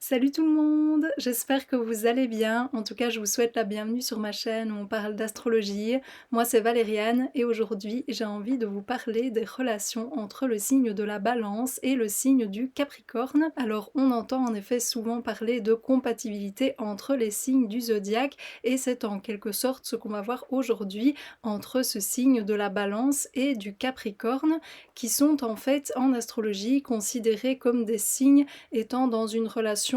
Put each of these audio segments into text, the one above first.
Salut tout le monde, j'espère que vous allez bien. En tout cas, je vous souhaite la bienvenue sur ma chaîne où on parle d'astrologie. Moi, c'est Valériane et aujourd'hui, j'ai envie de vous parler des relations entre le signe de la Balance et le signe du Capricorne. Alors, on entend en effet souvent parler de compatibilité entre les signes du zodiaque et c'est en quelque sorte ce qu'on va voir aujourd'hui entre ce signe de la Balance et du Capricorne qui sont en fait en astrologie considérés comme des signes étant dans une relation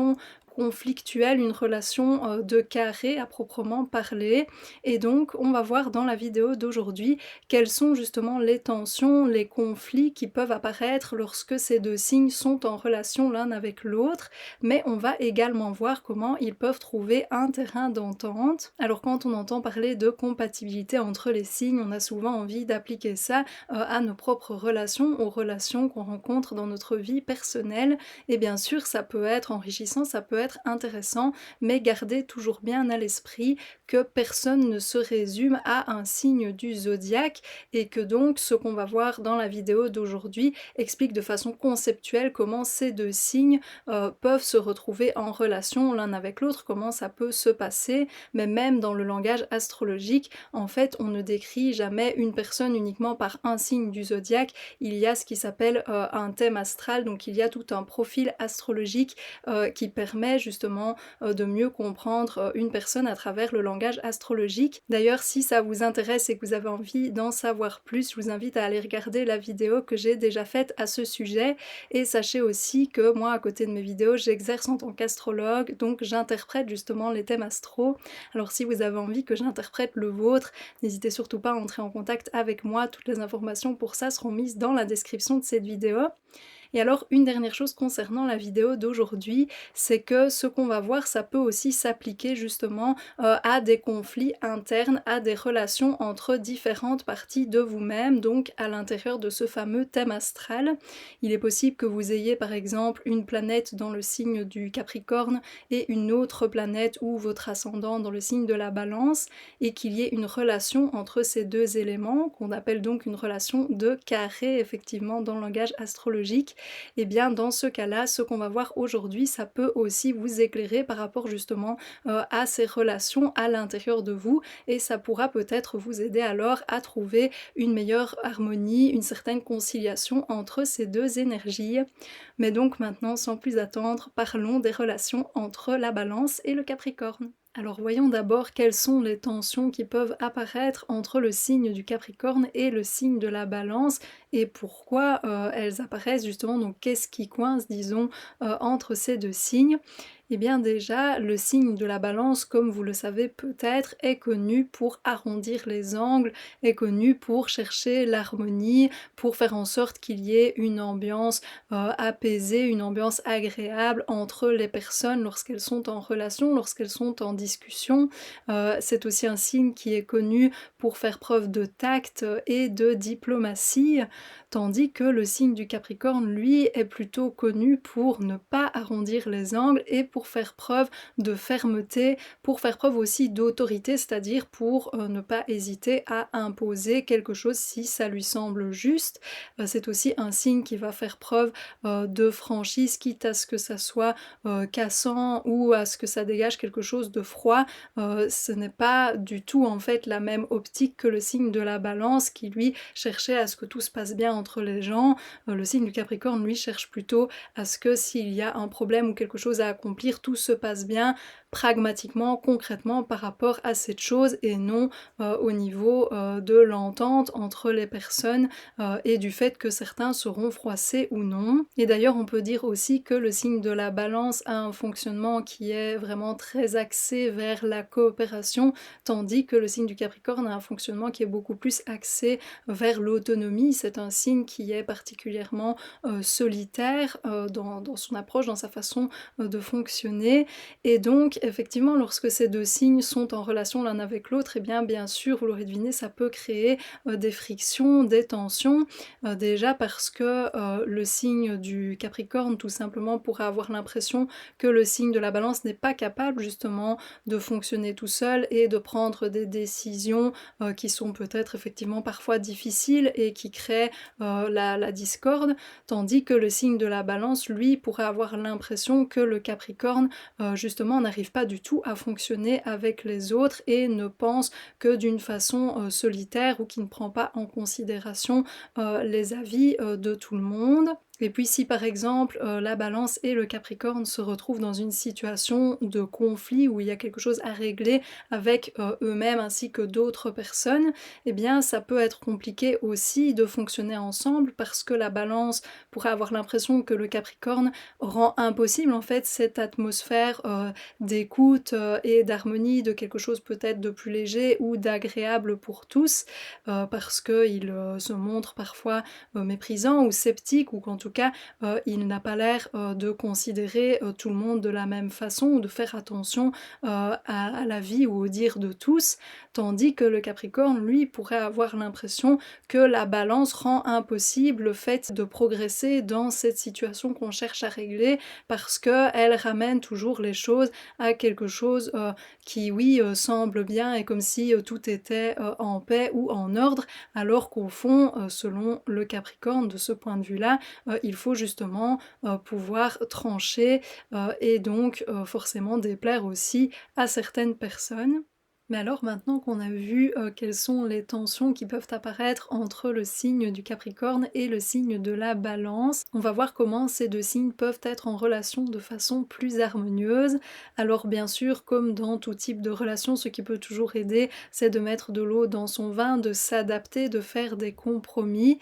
conflictuelle, une relation de carré à proprement parler. Et donc, on va voir dans la vidéo d'aujourd'hui quelles sont justement les tensions, les conflits qui peuvent apparaître lorsque ces deux signes sont en relation l'un avec l'autre, mais on va également voir comment ils peuvent trouver un terrain d'entente. Alors quand on entend parler de compatibilité entre les signes, on a souvent envie d'appliquer ça à nos propres relations, aux relations qu'on rencontre dans notre vie personnelle, et bien sûr ça peut être enrichissant, ça peut être intéressant, mais gardez toujours bien à l'esprit que personne ne se résume à un signe du zodiaque et que donc ce qu'on va voir dans la vidéo d'aujourd'hui explique de façon conceptuelle comment ces deux signes peuvent se retrouver en relation l'un avec l'autre, comment ça peut se passer, mais même dans le langage astrologique, en fait on ne décrit jamais une personne uniquement par un signe du zodiaque, il y a ce qui s'appelle un thème astral, donc il y a tout un profil astrologique qui permet justement de mieux comprendre une personne à travers le langage astrologique. D'ailleurs, si ça vous intéresse et que vous avez envie d'en savoir plus, je vous invite à aller regarder la vidéo que j'ai déjà faite à ce sujet. Et sachez aussi que moi, à côté de mes vidéos, j'exerce en tant qu'astrologue, donc j'interprète justement les thèmes astro. Alors si vous avez envie que j'interprète le vôtre, n'hésitez surtout pas à entrer en contact avec moi. Toutes les informations pour ça seront mises dans la description de cette vidéo. Et alors, une dernière chose concernant la vidéo d'aujourd'hui, c'est que ce qu'on va voir, ça peut aussi s'appliquer justement à des conflits internes, à des relations entre différentes parties de vous-même, donc à l'intérieur de ce fameux thème astral. Il est possible que vous ayez par exemple une planète dans le signe du Capricorne et une autre planète ou votre ascendant dans le signe de la Balance, et qu'il y ait une relation entre ces deux éléments, qu'on appelle donc une relation de carré, effectivement, dans le langage astrologique. Et bien dans ce cas-là, ce qu'on va voir aujourd'hui, ça peut aussi vous éclairer par rapport justement à ces relations à l'intérieur de vous, et ça pourra peut-être vous aider alors à trouver une meilleure harmonie, une certaine conciliation entre ces deux énergies. Mais donc maintenant, sans plus attendre, parlons des relations entre la Balance et le Capricorne. Alors voyons d'abord quelles sont les tensions qui peuvent apparaître entre le signe du Capricorne et le signe de la Balance et pourquoi elles apparaissent justement, donc qu'est-ce qui coince, disons, entre ces deux signes. Eh bien déjà, le signe de la Balance, comme vous le savez peut-être, est connu pour arrondir les angles, est connu pour chercher l'harmonie, pour faire en sorte qu'il y ait une ambiance apaisée, une ambiance agréable entre les personnes lorsqu'elles sont en relation, lorsqu'elles sont en discussion. C'est aussi un signe qui est connu pour faire preuve de tact et de diplomatie, tandis que le signe du Capricorne, lui, est plutôt connu pour ne pas arrondir les angles et pour faire preuve de fermeté, pour faire preuve aussi d'autorité, c'est-à-dire pour ne pas hésiter à imposer quelque chose si ça lui semble juste. C'est aussi un signe qui va faire preuve de franchise, quitte à ce que ça soit cassant ou à ce que ça dégage quelque chose de froid. Ce n'est pas du tout en fait la même optique que le signe de la Balance qui lui cherchait à ce que tout se passe bien entre les gens. Le signe du Capricorne lui cherche plutôt à ce que s'il y a un problème ou quelque chose à accomplir, tout se passe bien pragmatiquement, concrètement par rapport à cette chose et non au niveau de l'entente entre les personnes et du fait que certains seront froissés ou non. Et d'ailleurs on peut dire aussi que le signe de la Balance a un fonctionnement qui est vraiment très axé vers la coopération, tandis que le signe du Capricorne a un fonctionnement qui est beaucoup plus axé vers l'autonomie. C'est un signe qui est particulièrement solitaire dans son approche, dans sa façon de fonctionner, et donc effectivement lorsque ces deux signes sont en relation l'un avec l'autre, et bien sûr, vous l'aurez deviné, ça peut créer des frictions, des tensions, déjà parce que le signe du Capricorne tout simplement pourrait avoir l'impression que le signe de la Balance n'est pas capable justement de fonctionner tout seul et de prendre des décisions qui sont peut-être effectivement parfois difficiles et qui créent la discorde, tandis que le signe de la Balance, lui, pourrait avoir l'impression que le Capricorne Capricorne, justement n'arrive pas du tout à fonctionner avec les autres et ne pense que d'une façon, solitaire ou qui ne prend pas en considération, les avis, de tout le monde. Et puis si par exemple, la Balance et le Capricorne se retrouvent dans une situation de conflit où il y a quelque chose à régler avec, eux-mêmes ainsi que d'autres personnes, eh bien ça peut être compliqué aussi de fonctionner ensemble parce que la Balance pourrait avoir l'impression que le Capricorne rend impossible en fait cette atmosphère, d'écoute, et d'harmonie, de quelque chose peut-être de plus léger ou d'agréable pour tous, parce qu'il, se montre parfois, méprisant ou sceptique ou qu'en tout cas, il n'a pas l'air, de considérer, tout le monde de la même façon ou de faire attention, à l'avis ou au dire de tous. Tandis que le Capricorne, lui, pourrait avoir l'impression que la Balance rend impossible le fait de progresser dans cette situation qu'on cherche à régler parce qu'elle ramène toujours les choses à quelque chose, qui oui, semble bien et comme si, tout était, en paix ou en ordre, alors qu'au fond, selon le Capricorne, de ce point de vue-là, il faut justement, pouvoir trancher, et donc forcément déplaire aussi à certaines personnes. Mais alors maintenant qu'on a vu, quelles sont les tensions qui peuvent apparaître entre le signe du Capricorne et le signe de la Balance, on va voir comment ces 2 signes peuvent être en relation de façon plus harmonieuse. Alors bien sûr, comme dans tout type de relation, ce qui peut toujours aider, c'est de mettre de l'eau dans son vin, de s'adapter, de faire des compromis,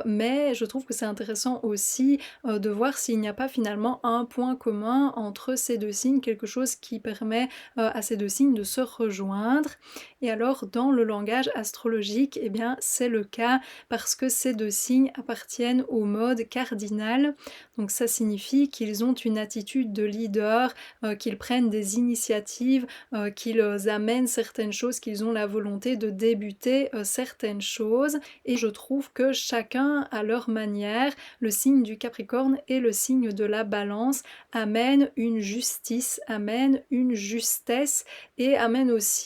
mais je trouve que c'est intéressant aussi, de voir s'il n'y a pas finalement un point commun entre ces 2 signes, quelque chose qui permet, à ces 2 signes de se rejoindre. Et alors dans le langage astrologique, eh bien c'est le cas parce que ces 2 signes appartiennent au mode cardinal. Donc ça signifie qu'ils ont une attitude de leader, qu'ils prennent des initiatives, qu'ils amènent certaines choses, qu'ils ont la volonté de débuter, certaines choses. Et je trouve que chacun à leur manière, le signe du Capricorne et le signe de la Balance amènent une justice, amènent une justesse et amènent aussi,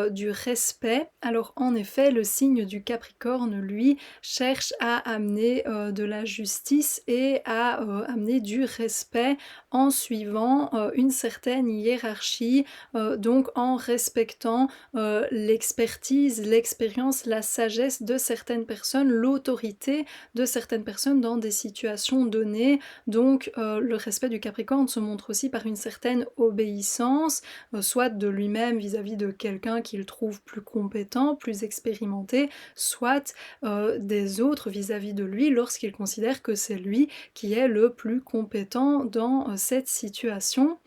du respect. Alors en effet, le signe du Capricorne, lui, cherche à amener, de la justice et à, amener du respect en suivant, une certaine hiérarchie, donc en respectant, l'expertise, l'expérience, la sagesse de certaines personnes, l'autorité de certaines personnes dans des situations données. Donc, le respect du Capricorne se montre aussi par une certaine obéissance, soit de lui-même vis-à-vis de quelqu'un qu'il trouve plus compétent, plus expérimenté, soit, des autres vis-à-vis de lui lorsqu'il considère que c'est lui qui est le plus compétent dans, cette situation.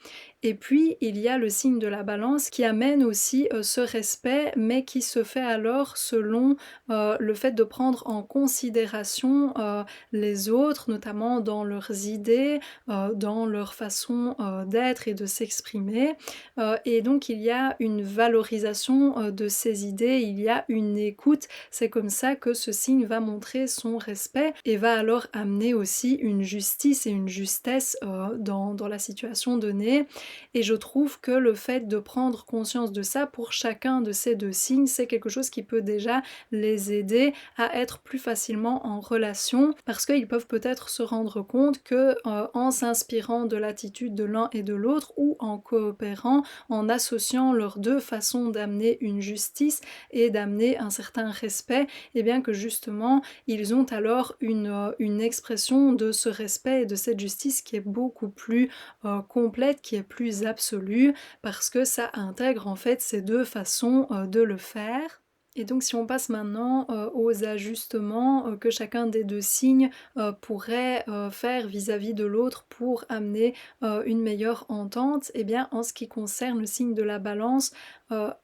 Et puis, il y a le signe de la Balance qui amène aussi, ce respect, mais qui se fait alors selon, le fait de prendre en considération, les autres, notamment dans leurs idées, dans leur façon, d'être et de s'exprimer. Et donc il y a une valorisation, de ces idées, il y a une écoute. C'est comme ça que ce signe va montrer son respect et va alors amener aussi une justice et une justesse, dans la situation donnée. Et je trouve que le fait de prendre conscience de ça pour chacun de ces 2 signes, c'est quelque chose qui peut déjà les aider à être plus facilement en relation parce qu'ils peuvent peut-être se rendre compte que, en s'inspirant de l'attitude de l'un et de l'autre ou en coopérant, en associant leurs 2 façons d'amener une justice et d'amener un certain respect, et bien que justement ils ont alors une expression de ce respect et de cette justice qui est beaucoup plus, complète, qui est plus absolue, parce que ça intègre en fait ces 2 façons, de le faire. Et donc si on passe maintenant, aux ajustements, que chacun des 2 signes, pourrait, faire vis-à-vis de l'autre pour amener, une meilleure entente, et bien en ce qui concerne le signe de la Balance,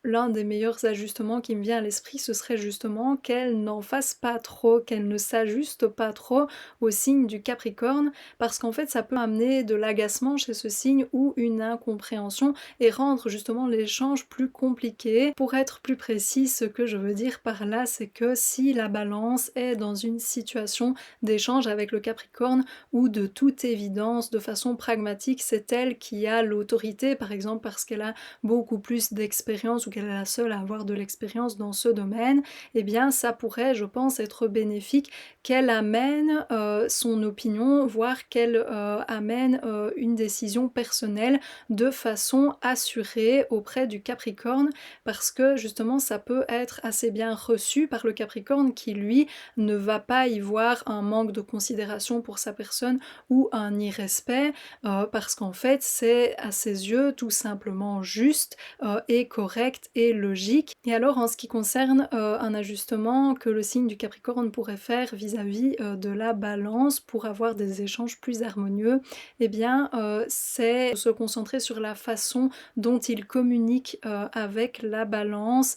l'un des meilleurs ajustements qui me vient à l'esprit, ce serait justement qu'elle n'en fasse pas trop, qu'elle ne s'ajuste pas trop au signe du Capricorne, parce qu'en fait ça peut amener de l'agacement chez ce signe ou une incompréhension et rendre justement l'échange plus compliqué. Pour être plus précis, ce que je veux dire par là, c'est que si la Balance est dans une situation d'échange avec le Capricorne où de toute évidence, de façon pragmatique, c'est elle qui a l'autorité, par exemple parce qu'elle a beaucoup plus d'expérience l'expérience ou qu'elle est la seule à avoir de l'expérience dans ce domaine, eh bien ça pourrait, je pense, être bénéfique qu'elle amène son opinion, voire qu'elle amène une décision personnelle de façon assurée auprès du Capricorne, parce que justement ça peut être assez bien reçu par le Capricorne qui lui ne va pas y voir un manque de considération pour sa personne ou un irrespect, parce qu'en fait c'est à ses yeux tout simplement juste et correct et logique. Et alors en ce qui concerne un ajustement que le signe du Capricorne pourrait faire vis-à-vis de la Balance pour avoir des échanges plus harmonieux, eh bien c'est se concentrer sur la façon dont il communique avec la Balance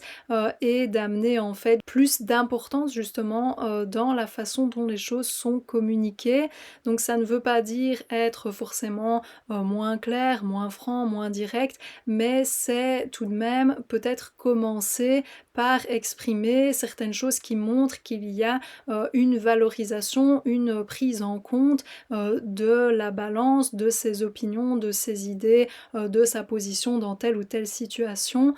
et d'amener en fait plus d'importance justement dans la façon dont les choses sont communiquées. Donc ça ne veut pas dire être forcément moins clair, moins franc, moins direct, mais c'est tout de même peut-être commencer par exprimer certaines choses qui montrent qu'il y a une valorisation, une prise en compte de la Balance, de ses opinions, de ses idées, de sa position dans telle ou telle situation.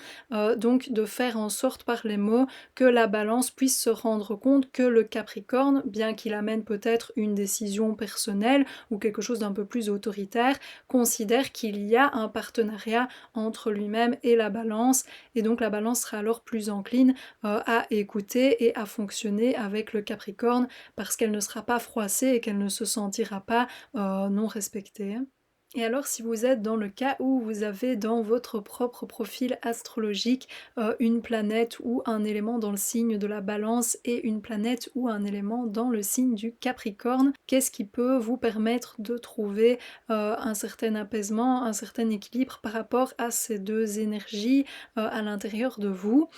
Donc de faire en sorte par les mots que la Balance puisse se rendre compte que le Capricorne, bien qu'il amène peut-être une décision personnelle ou quelque chose d'un peu plus autoritaire, considère qu'il y a un partenariat entre lui-même et la Balance, et donc la Balance sera alors plus encline à écouter et à fonctionner avec le Capricorne parce qu'elle ne sera pas froissée et qu'elle ne se sentira pas non respectée. Et alors si vous êtes dans le cas où vous avez dans votre propre profil astrologique une planète ou un élément dans le signe de la Balance et une planète ou un élément dans le signe du Capricorne, qu'est-ce qui peut vous permettre de trouver un certain apaisement, un certain équilibre par rapport à ces deux énergies à l'intérieur de vous?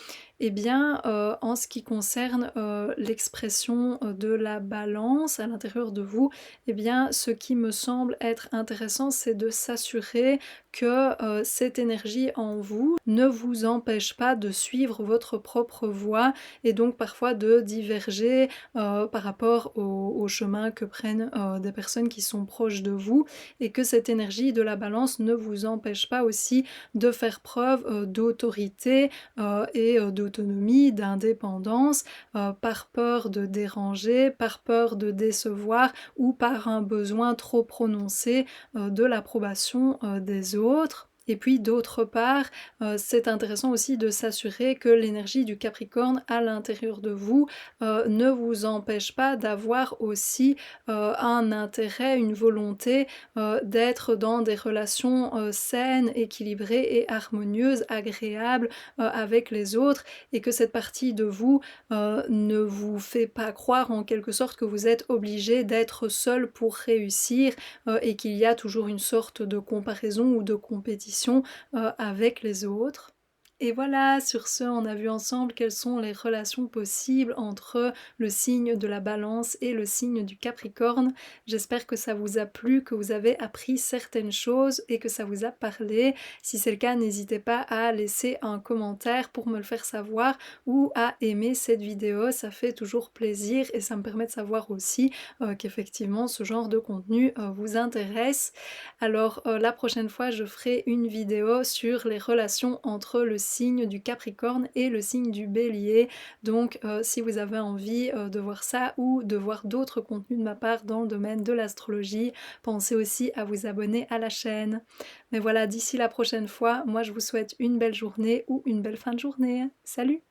Eh bien, en ce qui concerne l'expression de la Balance à l'intérieur de vous, eh bien, ce qui me semble être intéressant, c'est de s'assurer que cette énergie en vous ne vous empêche pas de suivre votre propre voie et donc parfois de diverger par rapport au chemin que prennent des personnes qui sont proches de vous, et que cette énergie de la Balance ne vous empêche pas aussi de faire preuve d'autorité et d'autonomie, d'indépendance, par peur de déranger, par peur de décevoir ou par un besoin trop prononcé de l'approbation des autres. Et puis d'autre part, c'est intéressant aussi de s'assurer que l'énergie du Capricorne à l'intérieur de vous ne vous empêche pas d'avoir aussi un intérêt, une volonté d'être dans des relations saines, équilibrées et harmonieuses, agréables avec les autres, et que cette partie de vous ne vous fait pas croire en quelque sorte que vous êtes obligé d'être seul pour réussir et qu'il y a toujours une sorte de comparaison ou de compétition avec les autres. Et voilà, sur ce, on a vu ensemble quelles sont les relations possibles entre le signe de la Balance et le signe du Capricorne. J'espère que ça vous a plu, que vous avez appris certaines choses et que ça vous a parlé. Si c'est le cas, n'hésitez pas à laisser un commentaire pour me le faire savoir ou à aimer cette vidéo, ça fait toujours plaisir et ça me permet de savoir aussi qu'effectivement ce genre de contenu vous intéresse. Alors la prochaine fois, je ferai une vidéo sur les relations entre le signe du Capricorne et le signe du Bélier. Donc si vous avez envie de voir ça ou de voir d'autres contenus de ma part dans le domaine de l'astrologie, pensez aussi à vous abonner à la chaîne. Mais voilà, d'ici la prochaine fois, moi je vous souhaite une belle journée ou une belle fin de journée. Salut!